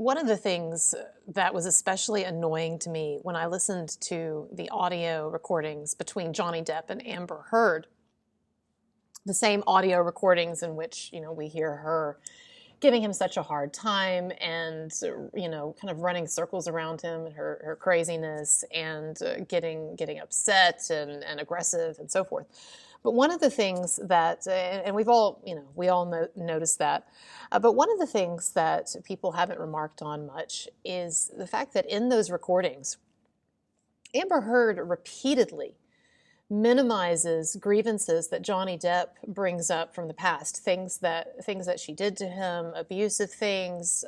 One of the things that was especially annoying to me when I listened to the audio recordings between Johnny Depp and Amber Heard, the same audio recordings in which, we hear her giving him such a hard time and, kind of running circles around him and her craziness and getting upset and aggressive and so forth. But one of the things that, and we all noticed that, but one of the things that people haven't remarked on much is the fact that in those recordings, Amber Heard repeatedly minimizes grievances that Johnny Depp brings up from the past, things that she did to him, abusive things,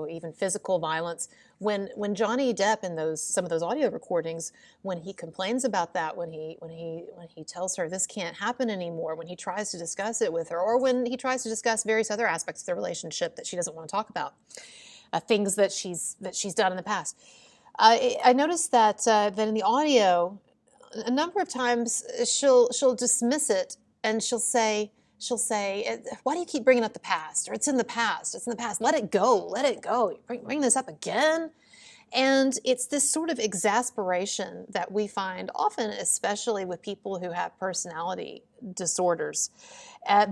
even physical violence. When Johnny Depp in some of those audio recordings, when he complains about that, when he tells her this can't happen anymore, when he tries to discuss it with her, or when he tries to discuss various other aspects of their relationship that she doesn't want to talk about, things that she's done in the past. I noticed that in the audio, a number of times she'll dismiss it and she'll say, why do you keep bringing up the past? Or it's in the past. It's in the past. Let it go. Let it go. Bring this up again. And it's this sort of exasperation that we find often, especially with people who have personality disorders,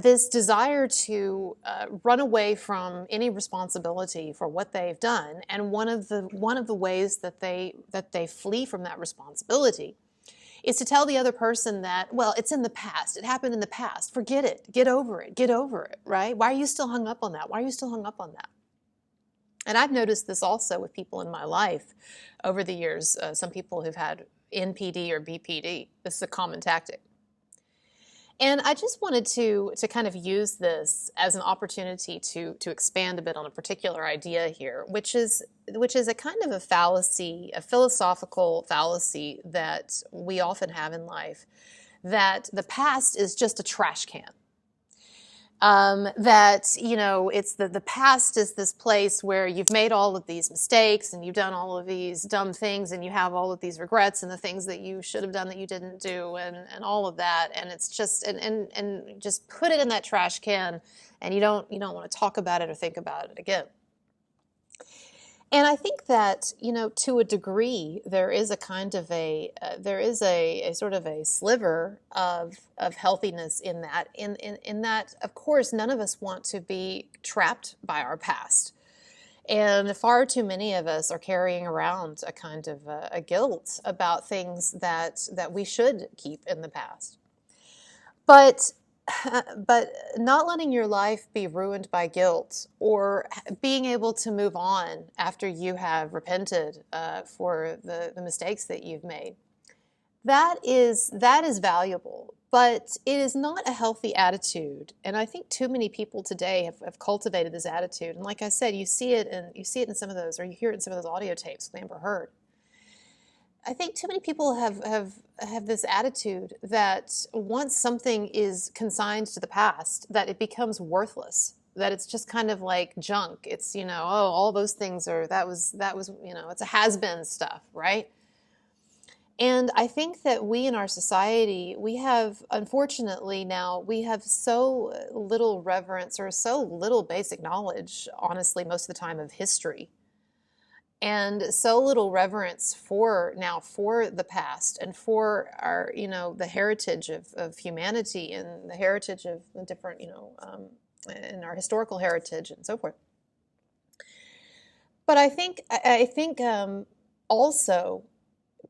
this desire to run away from any responsibility for what they've done. And one of the ways that they flee from that responsibility is to tell the other person that, well, it's in the past. It happened in the past. Forget it. Get over it, right? Why are you still hung up on that? Why are you still hung up on that? And I've noticed this also with people in my life over the years, some people who've had NPD or BPD. This is a common tactic. And I just wanted to kind of use this as an opportunity to expand a bit on a particular idea here, which is a kind of a fallacy, a philosophical fallacy that we often have in life, that the past is just a trash can. It's the past is this place where you've made all of these mistakes and you've done all of these dumb things and you have all of these regrets and the things that you should have done that you didn't do and all of that, and it's just and just put it in that trash can, and you don't want to talk about it or think about it again. And I think that, to a degree, there is a kind of there is a sort of a sliver of healthiness in that, in that, of course, none of us want to be trapped by our past. And far too many of us are carrying around a kind of a guilt about things that we should keep in the past. But not letting your life be ruined by guilt, or being able to move on after you have repented for the mistakes that you've made, that is valuable, but it is not a healthy attitude. And I think too many people today have cultivated this attitude. And like I said, you see it in some of those, or you hear it in some of those audio tapes with Amber Heard. I think too many people have this attitude that once something is consigned to the past, that it becomes worthless, that it's just kind of like junk. It's, all those things that was, it's a has-been stuff, right? And I think that we in our society, unfortunately now, we have so little reverence or so little basic knowledge, honestly, most of the time, of history. And so little reverence for the past and for our, the heritage of humanity and the heritage of the different, and our historical heritage and so forth. But I think also,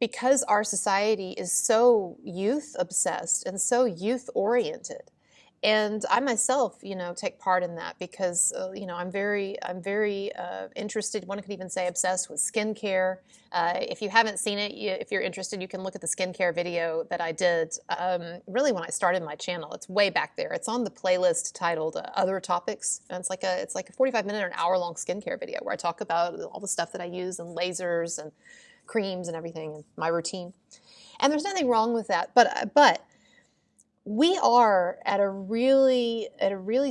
because our society is so youth obsessed and so youth oriented, and I myself, take part in that because, I'm very interested. One could even say obsessed with skincare. If you haven't seen it, if you're interested, you can look at the skincare video that I did really when I started my channel. It's way back there. It's on the playlist titled Other Topics. And it's like a 45-minute or an hour-long skincare video where I talk about all the stuff that I use and lasers and creams and everything and my routine. And there's nothing wrong with that. But we are at a really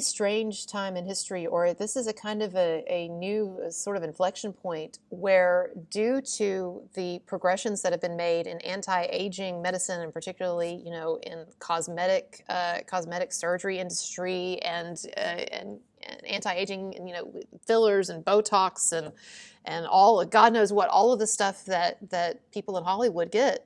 strange time in history, or this is a kind of a new sort of inflection point where, due to the progressions that have been made in anti-aging medicine, and particularly, in cosmetic surgery industry and and anti-aging, and fillers and Botox and all, God knows what, all of the stuff that people in Hollywood get.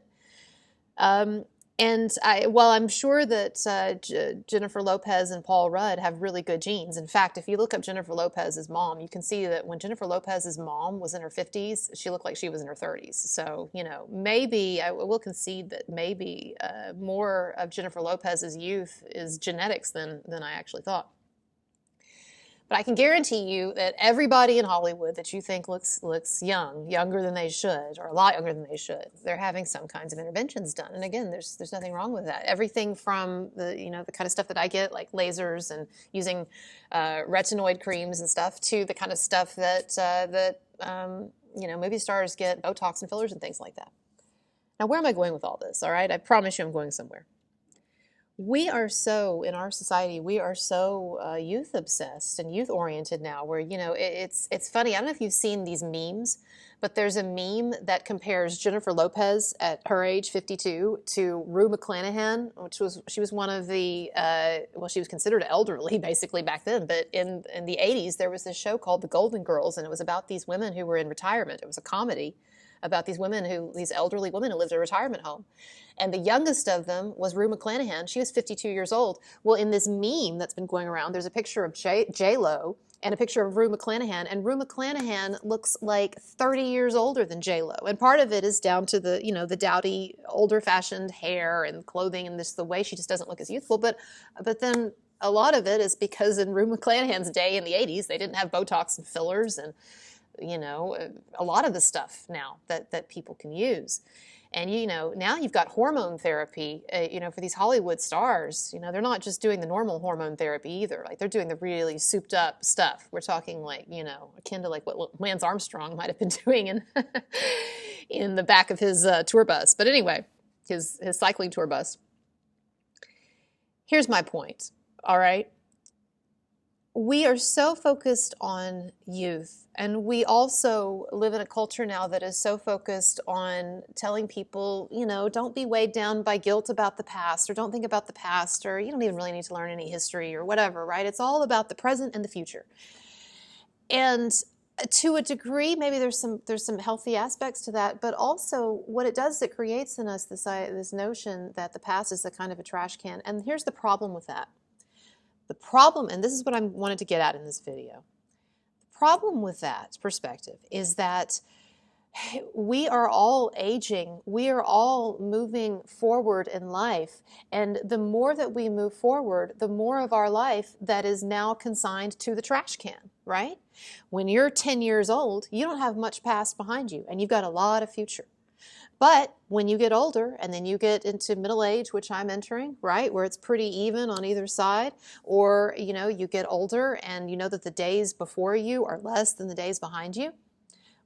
And while I'm sure that Jennifer Lopez and Paul Rudd have really good genes. In fact, if you look up Jennifer Lopez's mom, you can see that when Jennifer Lopez's mom was in her 50s, she looked like she was in her 30s. So, maybe I will concede that maybe more of Jennifer Lopez's youth is genetics than I actually thought. But I can guarantee you that everybody in Hollywood that you think looks younger than they should, or a lot younger than they should, they're having some kinds of interventions done. And again, there's nothing wrong with that. Everything from the kind of stuff that I get, like lasers and using retinoid creams and stuff, to the kind of stuff that movie stars get, Botox and fillers and things like that. Now, where am I going with all this? All right, I promise you I'm going somewhere. We are so, in our society, we are so youth obsessed and youth oriented now, where, it's funny. I don't know if you've seen these memes, but there's a meme that compares Jennifer Lopez at her age, 52, to Rue McClanahan, she was one of the, she was considered elderly basically back then, but in the 80s, there was this show called The Golden Girls, and it was about these women who were in retirement. It was a comedy about these elderly women who lived in a retirement home. And the youngest of them was Rue McClanahan. She was 52 years old. Well, in this meme that's been going around, there's a picture of J-Lo and a picture of Rue McClanahan. And Rue McClanahan looks like 30 years older than J-Lo. And part of it is down to the dowdy, older-fashioned hair and clothing, and the way she just doesn't look as youthful. But then a lot of it is because in Rue McClanahan's day in the 80s, they didn't have Botox and fillers and a lot of the stuff now that people can use. And, now you've got hormone therapy, for these Hollywood stars. They're not just doing the normal hormone therapy either. Like, they're doing the really souped up stuff. We're talking like, akin to like what Lance Armstrong might have been doing in the back of his tour bus. But anyway, his cycling tour bus. Here's my point, all right? We are so focused on youth, and we also live in a culture now that is so focused on telling people, don't be weighed down by guilt about the past, or don't think about the past, or you don't even really need to learn any history or whatever, right? It's all about the present and the future. And to a degree, maybe there's some healthy aspects to that, but also what it does, it creates in us this notion that the past is a kind of a trash can. And here's the problem with that. The problem, and this is what I wanted to get at in this video, the problem with that perspective is that we are all aging, we are all moving forward in life, and the more that we move forward, the more of our life that is now consigned to the trash can, right? When you're 10 years old, you don't have much past behind you, and you've got a lot of future. But when you get older and then you get into middle age, which I'm entering, right, where it's pretty even on either side, or, you get older and you know that the days before you are less than the days behind you.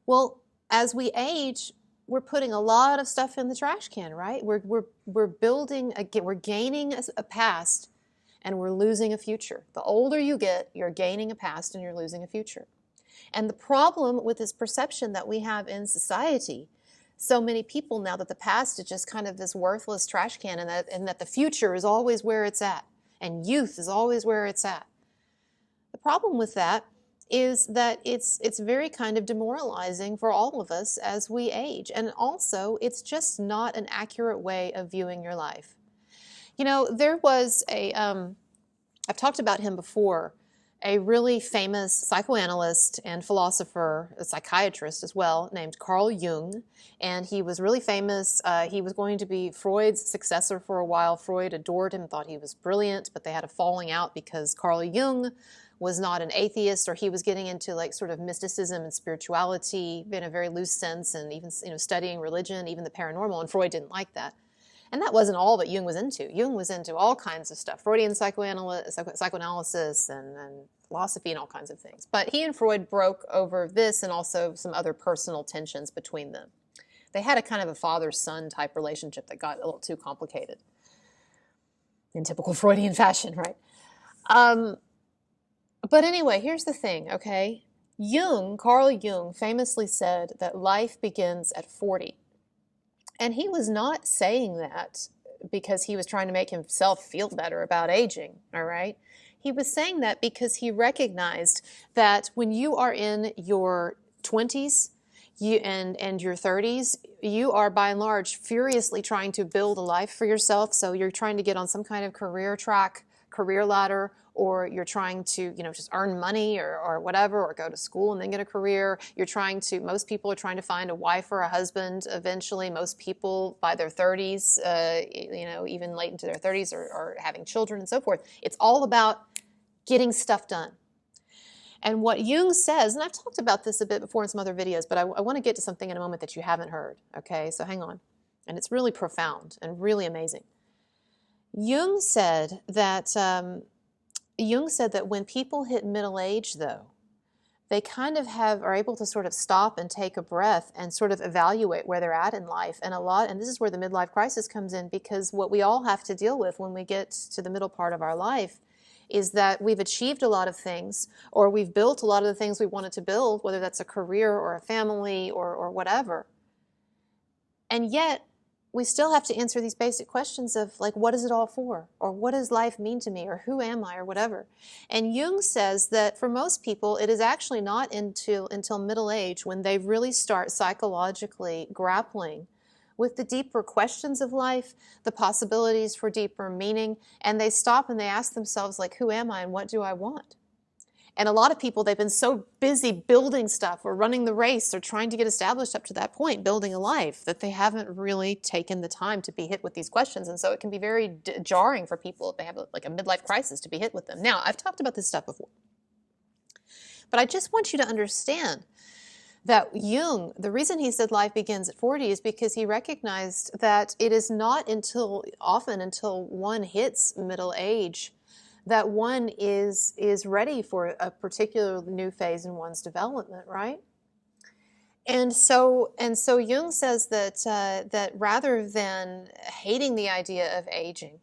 Well, as we age, we're putting a lot of stuff in the trash can, right? We're building, we're gaining a past and we're losing a future. The older you get, you're gaining a past and you're losing a future. And the problem with this perception that we have in society, so many people now, that the past is just kind of this worthless trash can, and that the future is always where it's at, and youth is always where it's at. The problem with that is that it's very kind of demoralizing for all of us as we age, and also it's just not an accurate way of viewing your life. There was I've talked about him before, a really famous psychoanalyst and philosopher, a psychiatrist as well, named Carl Jung, and he was really famous. He was going to be Freud's successor for a while. Freud adored him, thought he was brilliant, but they had a falling out because Carl Jung was not an atheist, or he was getting into like sort of mysticism and spirituality in a very loose sense, and even studying religion, even the paranormal, and Freud didn't like that. And that wasn't all that Jung was into. Jung was into all kinds of stuff, Freudian psychoanalysis and philosophy and all kinds of things. But he and Freud broke over this and also some other personal tensions between them. They had a kind of a father-son type relationship that got a little too complicated in typical Freudian fashion, right? But anyway, here's the thing, okay? Carl Jung famously said that life begins at 40. And he was not saying that because he was trying to make himself feel better about aging, all right? He was saying that because he recognized that when you are in your 20s and your 30s, you are by and large furiously trying to build a life for yourself. So you're trying to get on some kind of career track, career ladder, or you're trying to, just earn money or whatever, or go to school and then get a career. Most people are trying to find a wife or a husband eventually. Most people by their 30s, even late into their 30s are having children and so forth. It's all about getting stuff done. And what Jung says, and I've talked about this a bit before in some other videos, but I want to get to something in a moment that you haven't heard, okay? So hang on. And it's really profound and really amazing. Jung said that when people hit middle age, though, they kind of are able to sort of stop and take a breath and sort of evaluate where they're at in life. And this is where the midlife crisis comes in, because what we all have to deal with when we get to the middle part of our life is that we've achieved a lot of things, or we've built a lot of the things we wanted to build, whether that's a career or a family or whatever. And yet, we still have to answer these basic questions of, like, what is it all for? Or what does life mean to me? Or who am I? Or whatever. And Jung says that for most people, it is actually not until middle age when they really start psychologically grappling with the deeper questions of life, the possibilities for deeper meaning, and they stop and they ask themselves, like, who am I and what do I want? And a lot of people, they've been so busy building stuff or running the race or trying to get established up to that point, building a life, that they haven't really taken the time to be hit with these questions. And so it can be very jarring for people if they have like a midlife crisis to be hit with them. Now, I've talked about this stuff before, but I just want you to understand that Jung, the reason he said life begins at 40 is because he recognized that it is not until one hits middle age that one is ready for a particular new phase in one's development, right? And so Jung says that rather than hating the idea of aging,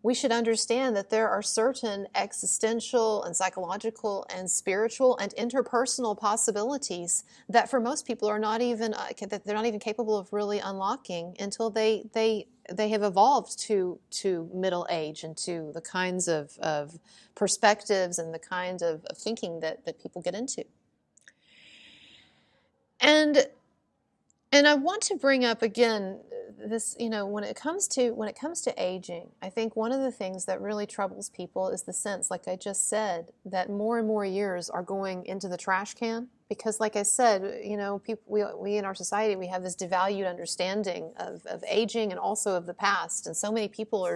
we should understand that there are certain existential and psychological and spiritual and interpersonal possibilities that for most people are not even that they're not even capable of really unlocking until they have evolved to middle age and to the kinds of perspectives and the kind of thinking that people get into. And I want to bring up again this, when it comes to aging, I think one of the things that really troubles people is the sense, like I just said, that more and more years are going into the trash can. Because, like I said, we in our society, we have this devalued understanding of aging and also of the past. And so many people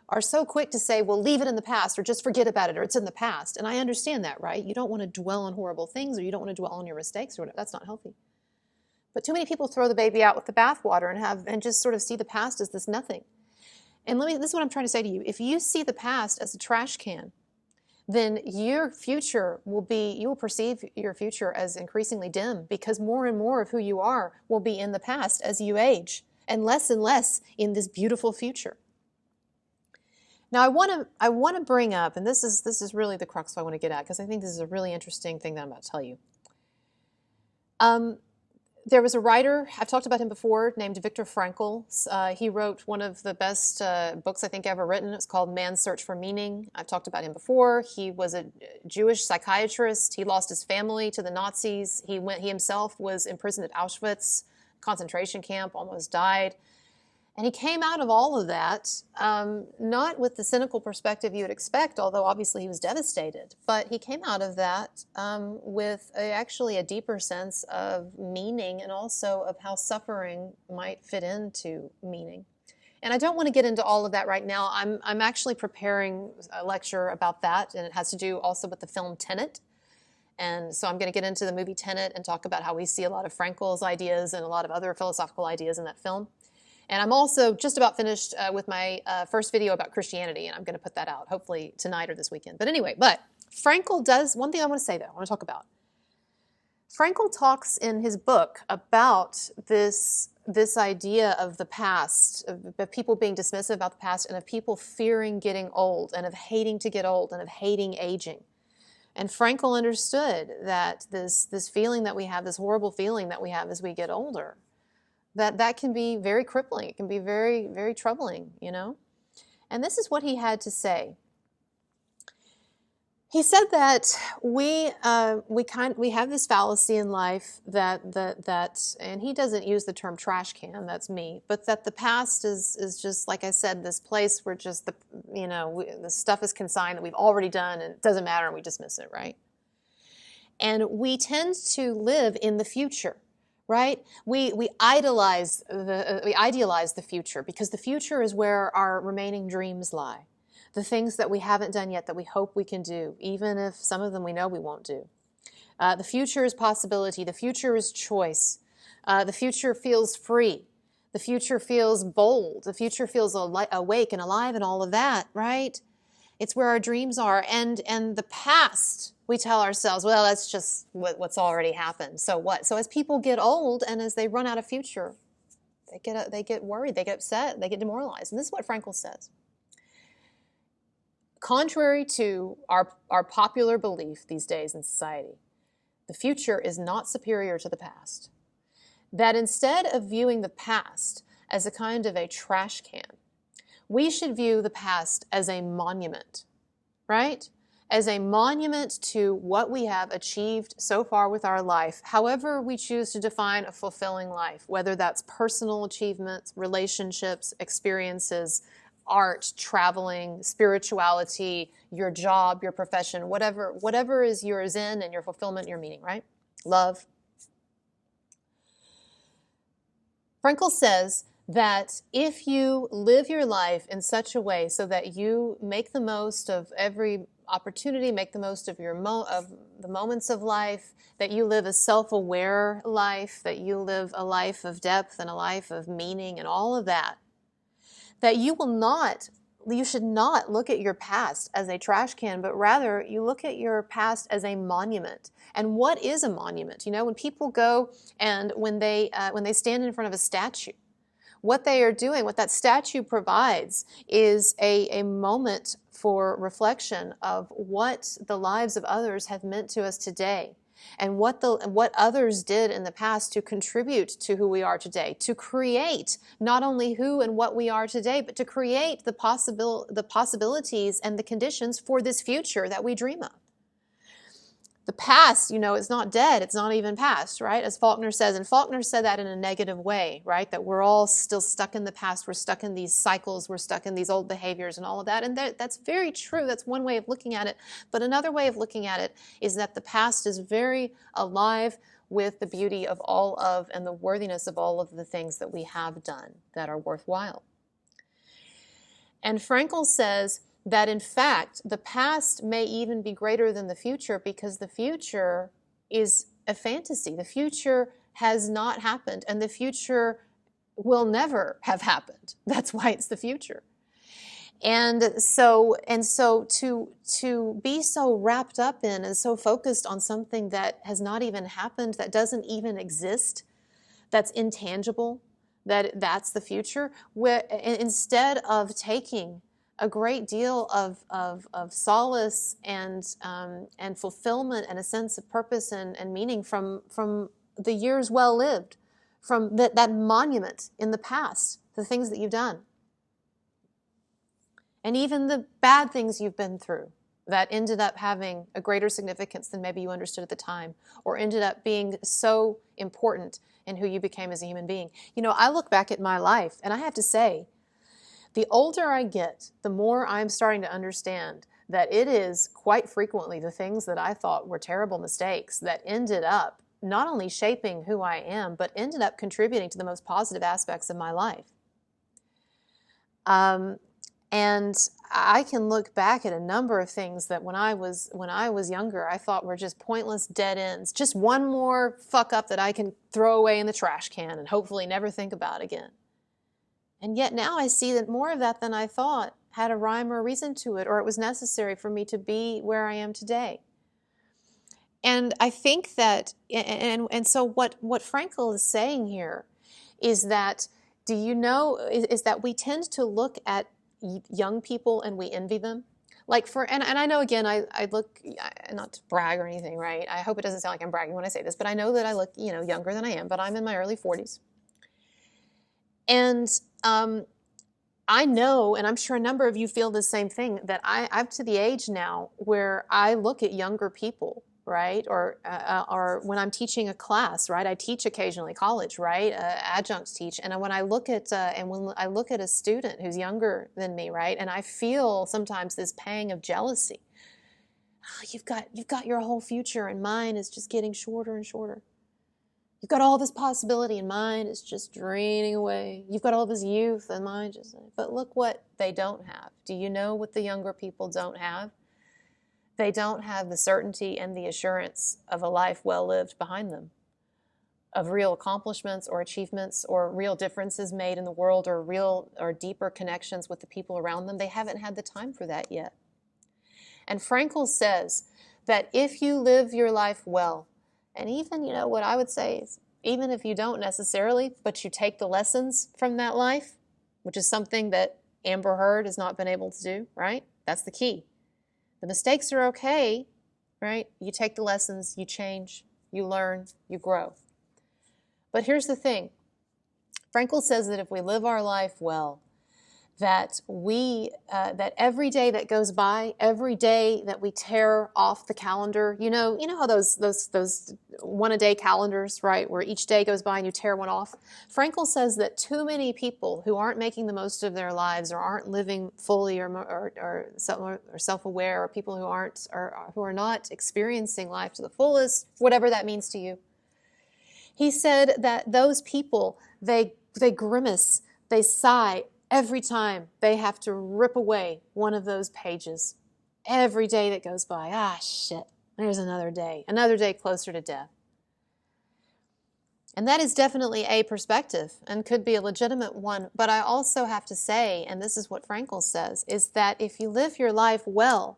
are so quick to say, well, leave it in the past, or just forget about it, or it's in the past. And I understand that, right? You don't want to dwell on horrible things, or you don't want to dwell on your mistakes, or whatever. That's not healthy. But too many people throw the baby out with the bathwater and just sort of see the past as this nothing. And this is what I'm trying to say to you. If you see the past as a trash can, then your future you will perceive your future as increasingly dim, because more and more of who you are will be in the past as you age, and less in this beautiful future. Now, I want to bring up, and this is really the crux I want to get at, because I think this is a really interesting thing that I'm about to tell you. There was a writer, I've talked about him before, named Viktor Frankl. He wrote one of the best books I think ever written. It's called Man's Search for Meaning. I've talked about him before. He was a Jewish psychiatrist. He lost his family to the Nazis. He himself was imprisoned at Auschwitz concentration camp, almost died. And he came out of all of that, not with the cynical perspective you would expect, although obviously he was devastated, but he came out of that with actually a deeper sense of meaning, and also of how suffering might fit into meaning. And I don't want to get into all of that right now. I'm actually preparing a lecture about that, and it has to do also with the film Tenet. And so I'm going to get into the movie Tenet and talk about how we see a lot of Frankel's ideas and a lot of other philosophical ideas in that film. And I'm also just about finished with my first video about Christianity, and I'm going to put that out hopefully tonight or this weekend. But anyway, Frankl does, one thing I want to say though, I want to talk about. Frankl talks in his book about this idea of the past, of people being dismissive about the past, and of people fearing getting old, and of hating to get old, and of hating aging. And Frankl understood that this feeling that we have, this horrible feeling that we have as we get older, that can be very crippling. It can be very, very troubling, And this is what he had to say. He said that we have this fallacy in life that and he doesn't use the term trash can, that's me, but that the past is just, like I said, this place where just the stuff is consigned that we've already done and it doesn't matter and we dismiss it, right? And we tend to live in the future, right? We idealize the future because the future is where our remaining dreams lie. The things that we haven't done yet that we hope we can do, even if some of them we know we won't do. The future is possibility. The future is choice. The future feels free. The future feels bold. The future feels awake and alive and all of that, right? It's where our dreams are. And the past, we tell ourselves, well, that's just what's already happened. So what? So as people get old and as they run out of future, they get worried, they get upset, they get demoralized. And this is what Frankl says. Contrary to our popular belief these days in society, the future is not superior to the past. That instead of viewing the past as a kind of a trash can, we should view the past as a monument, right? As a monument to what we have achieved so far with our life, however we choose to define a fulfilling life, whether that's personal achievements, relationships, experiences, art, traveling, spirituality, your job, your profession, whatever is yours in and your fulfillment, your meaning, right? Love. Frankl says that if you live your life in such a way so that you make the most of every opportunity, make the most of of the moments of life, that you live a self-aware life, that you live a life of depth and a life of meaning and all of that, that you should not look at your past as a trash can, but rather you look at your past as a monument. And what is a monument? You know, when people go and when they stand in front of a statue, what they are doing, what that statue provides is a moment for reflection of what the lives of others have meant to us today. And what others did in the past to contribute to who we are today, to create not only who and what we are today, but to create the possibilities and the conditions for this future that we dream of. The past, you know, it's not dead. It's not even past, right? As Faulkner says, and Faulkner said that in a negative way, right? That we're all still stuck in the past. We're stuck in these cycles. We're stuck in these old behaviors and all of that. And that's very true. That's one way of looking at it. But another way of looking at it is that the past is very alive with the beauty of all of and the worthiness of all of the things that we have done that are worthwhile. And Frankl says that in fact, the past may even be greater than the future because the future is a fantasy. The future has not happened, and the future will never have happened. That's why it's the future. And so to be so wrapped up in and so focused on something that has not even happened, that doesn't even exist, that's intangible, that's the future, instead of taking a great deal of solace and fulfillment and a sense of purpose and meaning from the years well lived, from that monument in the past, the things that you've done. And even the bad things you've been through that ended up having a greater significance than maybe you understood at the time, or ended up being so important in who you became as a human being. You know, I look back at my life and I have to say, the older I get, the more I'm starting to understand that it is quite frequently the things that I thought were terrible mistakes that ended up not only shaping who I am, but ended up contributing to the most positive aspects of my life. And I can look back at a number of things that when I was younger, I thought were just pointless dead ends. Just one more fuck up that I can throw away in the trash can and hopefully never think about again. And yet now I see that more of that than I thought had a rhyme or a reason to it, or it was necessary for me to be where I am today. And I think that, and so what Frankl is saying here is that, do you know, is that we tend to look at young people and we envy them. Like and I know, again, I look, not to brag or anything, right? I hope it doesn't sound like I'm bragging when I say this, but I know that I look, younger than I am, but I'm in my early 40s. And I know, and I'm sure a number of you feel the same thing, that I'm to the age now where I look at younger people, right? Or when I'm teaching a class, right? I teach occasionally college, right? Adjuncts teach, and when I look at a student who's younger than me, right? And I feel sometimes this pang of jealousy. Oh, you've got your whole future, and mine is just getting shorter and shorter. You've got all this possibility, and mine is just draining away. You've got all this youth, and mine just... But look what they don't have. Do you know what the younger people don't have? They don't have the certainty and the assurance of a life well lived behind them, of real accomplishments or achievements or real differences made in the world or real or deeper connections with the people around them. They haven't had the time for that yet. And Frankl says that if you live your life well, and even, what I would say is, even if you don't necessarily, but you take the lessons from that life, which is something that Amber Heard has not been able to do, right? That's the key. The mistakes are okay, right? You take the lessons, you change, you learn, you grow. But here's the thing. Frankl says that if we live our life well, that that every day that goes by, every day that we tear off the calendar, you know how those one-a-day calendars, right, where each day goes by and you tear one off. Frankl says that too many people who aren't making the most of their lives or aren't living fully or self-aware, or people who are not experiencing life to the fullest, whatever that means to you. He said that those people, they grimace, they sigh every time they have to rip away one of those pages. Every day that goes by, shit, there's another day closer to death. And that is definitely a perspective and could be a legitimate one. But I also have to say, and this is what Frankl says, is that if you live your life well,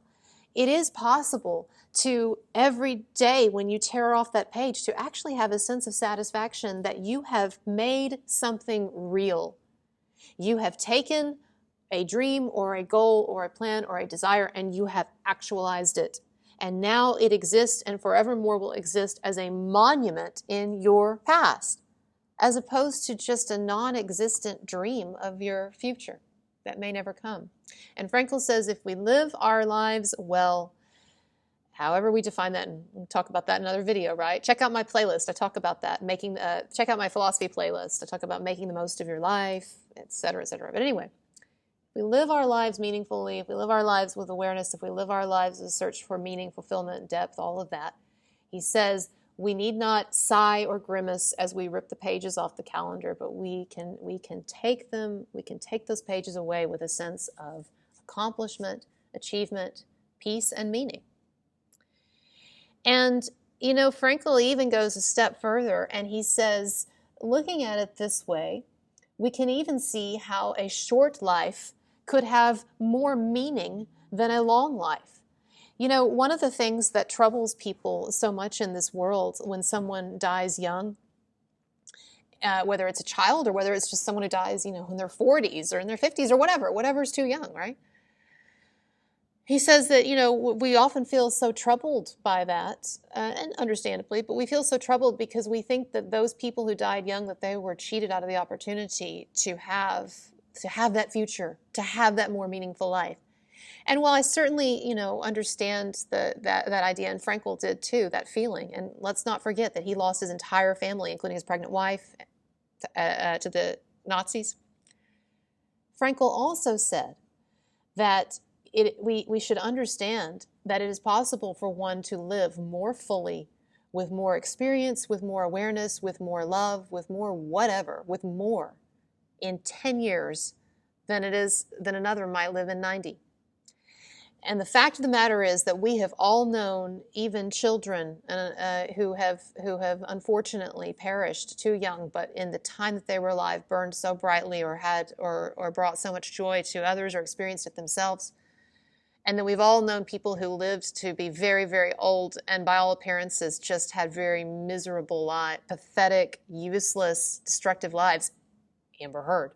it is possible to every day when you tear off that page to actually have a sense of satisfaction that you have made something real. You have taken a dream or a goal or a plan or a desire and you have actualized it. And now it exists and forevermore will exist as a monument in your past, as opposed to just a non-existent dream of your future that may never come. And Frankl says if we live our lives well, however we define that, and we'll talk about that in another video, right? Check out my playlist. I talk about that. Check out my philosophy playlist. I talk about making the most of your life, etc., etc. But anyway, if we live our lives meaningfully, if we live our lives with awareness, if we live our lives with a search for meaning, fulfillment, depth, all of that, he says we need not sigh or grimace as we rip the pages off the calendar, but we can take those pages away with a sense of accomplishment, achievement, peace, and meaning. And, Frankl even goes a step further and he says, looking at it this way, we can even see how a short life could have more meaning than a long life. One of the things that troubles people so much in this world when someone dies young, whether it's a child or whether it's just someone who dies, in their 40s or in their 50s or whatever's too young, right? He says that, we often feel so troubled by that, and understandably, but we feel so troubled because we think that those people who died young, that they were cheated out of the opportunity to have that future, to have that more meaningful life. And while I certainly, understand that idea, and Frankl did too, that feeling, and let's not forget that he lost his entire family, including his pregnant wife, to the Nazis. Frankl also said that we should understand that it is possible for one to live more fully, with more experience, with more awareness, with more love, with more whatever, with more in 10 years than another might live in 90. And the fact of the matter is that we have all known even children who have unfortunately perished too young, but in the time that they were alive burned so brightly or brought so much joy to others or experienced it themselves. And then we've all known people who lived to be very, very old and by all appearances just had very miserable lives, pathetic, useless, destructive lives. Amber Heard.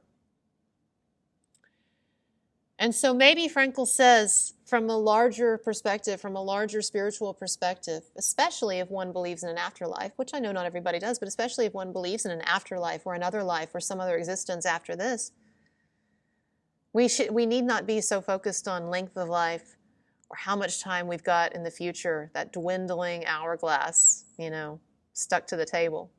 And so maybe Frankl says, from a larger perspective, from a larger spiritual perspective, especially if one believes in an afterlife, which I know not everybody does, but especially if one believes in an afterlife or another life or some other existence after this, We need not be so focused on length of life or how much time we've got in the future, that dwindling hourglass, stuck to the table.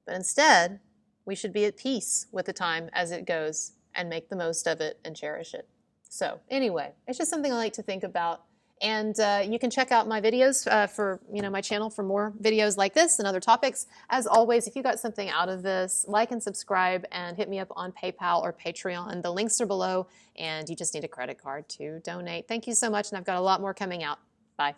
But instead, we should be at peace with the time as it goes and make the most of it and cherish it. So anyway, it's just something I like to think about. And you can check out my videos for my channel for more videos like this and other topics. As always, if you got something out of this, like and subscribe and hit me up on PayPal or Patreon. The links are below, and you just need a credit card to donate. Thank you so much, and I've got a lot more coming out. Bye.